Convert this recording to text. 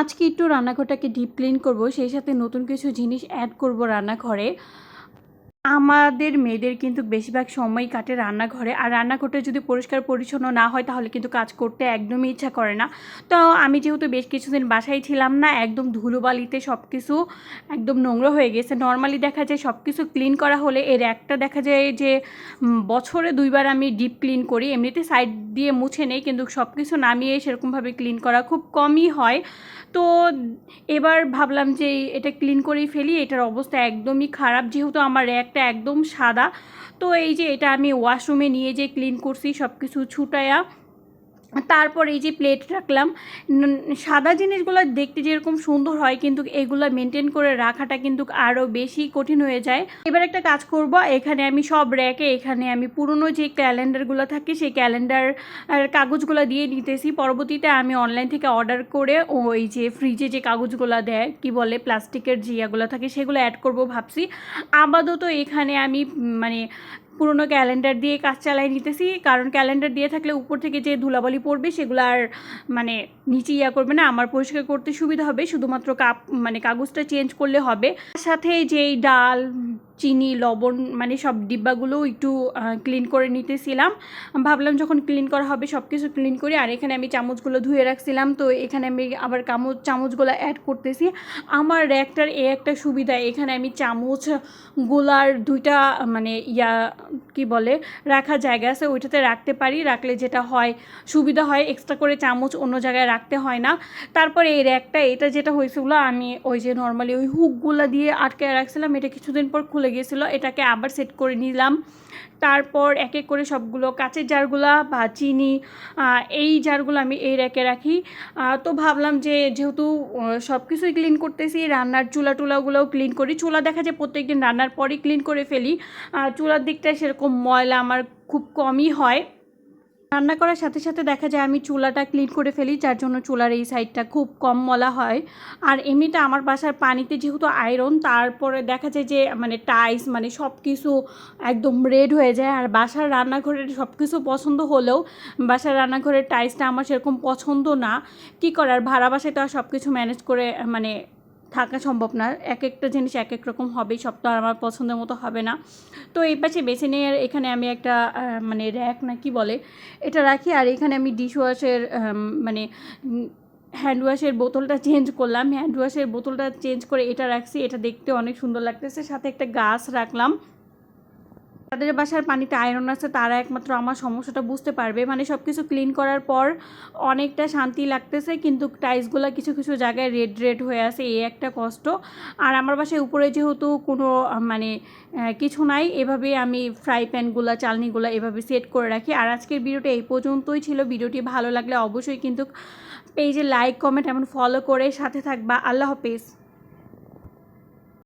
আজকে একটু রান্নাঘরটাকে deep clean করব, সেই সাথে নতুন কিছু জিনিস অ্যাড করব রান্নাঘরে। আমাদের মেয়েদের কিন্তু বেশিরভাগ সময়ই কাটে রান্নাঘরে, আর রান্নাঘরটা যদি পরিষ্কার পরিচ্ছন্ন না হয় তাহলে কিন্তু কাজ করতে একদমই ইচ্ছা করে না। তো আমি যেহেতু বেশ কিছুদিন বাসায় ছিলাম না, একদম ধুলোবালিতে সব কিছু একদম নোংরা হয়ে গেছে। নর্মালি দেখা যায় সব কিছু ক্লিন করা হলে এর একটা দেখা যায় যে বছরে 2বার আমি ডিপ ক্লিন করি, এমনিতে সাইড দিয়ে মুছে নেই, কিন্তু সব কিছু নামিয়ে সেরকমভাবে ক্লিন করা খুব কমই হয়। তো এবার ভাবলাম যে এটা ক্লিন করেই ফেলি। এটার অবস্থা একদমই খারাপ, যেহেতু আমার র্যাকটা একদম সাদা। তো এই যে এটা আমি ওয়াশরুমে নিয়ে যেয়ে ক্লিন করছি সব কিছু ছুটায়া। তারপর এই যে প্লেট রাখলাম। সাদা জিনিসগুলো দেখতে যেরকম সুন্দর হয়, কিন্তু এগুলো মেনটেন করে রাখাটা কিন্তু আরও বেশি কঠিন হয়ে যায়। এবার একটা কাজ করব, এখানে আমি সব র্যাকে এখানে আমি পুরনো যে ক্যালেন্ডারগুলো থাকে সেই ক্যালেন্ডার কাগজগুলো দিয়ে নিতেছি। পরবর্তীতে আমি অনলাইন থেকে অর্ডার করে ওই যে ফ্রিজে যে কাগজগুলো দেয় কি বলে প্লাস্টিকের জিয়াগুলো থাকে সেগুলো অ্যাড করব ভাবছি। আপাতত এখানে আমি মানে পুরোনো ক্যালেন্ডার দিয়ে কাজ চালাই নিতেছি, কারণ ক্যালেন্ডার দিয়ে থাকলে উপর থেকে যে ধুলাবালি পড়বে সেগুলো আর মানে নিচে করবে না, আমার পরিষ্কার করতে সুবিধা হবে। শুধুমাত্র কাগজটা চেঞ্জ করলে হবে। সাথে যেই ডাল, চিনি, লবণ মানে সব ডিব্বাগুলোও একটু ক্লিন করে নিতেছিলাম। ভাবলাম যখন ক্লিন করা হবে সব কিছু ক্লিন করি। আর এখানে আমি চামচগুলো ধুয়ে রাখছিলাম, তো এখানে আমি আবার চামচগুলো অ্যাড করতেছি। আমার র্যাকটার একটা সুবিধা, এখানে আমি চামচগুলার 2টা মানে কি বলে রাখার জায়গা আছে, ওইটাতে রাখতে পারি। রাখলে যেটা হয় সুবিধা হয়, এক্সট্রা করে চামচ অন্য জায়গায় রাখতে হয় না। তারপরে এই র্যাকটা এটা যেটা হয়েছিল, আমি ওই যে নর্মালি ওই হুকগুলো দিয়ে আটকে রাখছিলাম, এটা কিছুদিন পর খুলে গিয়েছিলো, এটাকে আবার সেট করে নিলাম। তারপর এক এক করে সবগুলো কাঁচের জারগুলা বা চিনি এই জারগুলো আমি এই র্যাকে রাখি। তো ভাবলাম যে যেহেতু সব কিছুই ক্লিন করতেছি, রান্নার টুলাগুলোও ক্লিন করি। চুলা দেখা যায় প্রত্যেকদিন রান্নার পরই ক্লিন করে ফেলি। চুলার দিকটায় সেরকম ময়লা আমার খুব কমই হয়। রান্না করার সাথে সাথে দেখা যায় আমি চুলাটা ক্লিন করে ফেলি, যার জন্য চুলার এই সাইডটা খুব কম ময়লা হয়। আর এমনিতে আমার বাসার পানিতে যেহেতু আয়রন, তারপরে দেখা যায় যে মানে টাইলস মানে সব কিছু একদম রেড হয়ে যায়। আর বাসার রান্নাঘরের সব কিছু পছন্দ হলেও বাসার রান্নাঘরের টাইলসটা আমার সেরকম পছন্দ না। কী করার, ভাড়া বাসায় তো আর সব কিছু ম্যানেজ করে মানে থাকা সম্ভব না। এক একটা জিনিস এক এক রকম হবে, সব তো আর আমার পছন্দের মতো হবে না। তো এই পাশে বেসিনের এখানে আমি একটা মানে র্যাক না কি বলে এটা রাখি। আর এখানে আমি ডিশওয়াশের মানে হ্যান্ড ওয়াশের বোতলটা চেঞ্জ করলাম, হ্যান্ড ওয়াশের বোতলটা চেঞ্জ করে এটা রাখছি। এটা দেখতে অনেক সুন্দর লাগতেছে। সাথে একটা গাছ রাখলাম। যাদের বাসার পানিতে আয়রন আছে তারা একমাত্র আমার সমস্যাটা বুঝতে পারবে। মানে সব কিছু ক্লিন করার পর অনেকটা শান্তি লাগতেছে, কিন্তু টাইলসগুলো কিছু কিছু জায়গায় রেড হয়ে আছে, এই একটা কষ্ট। আর আমার বাসায় উপরে যেহেতু কোনো মানে কিছু নাই, এভাবে আমি ফ্রাই প্যানগুলো, চালনিগুলো এভাবে সেট করে রাখি। আর আজকের ভিডিওটা এই পর্যন্তই ছিল। ভিডিওটি ভালো লাগলে অবশ্যই কিন্তু পেজে লাইক, কমেন্ট এবং ফলো করে সাথে থাকবা। আল্লাহ হাফেজ।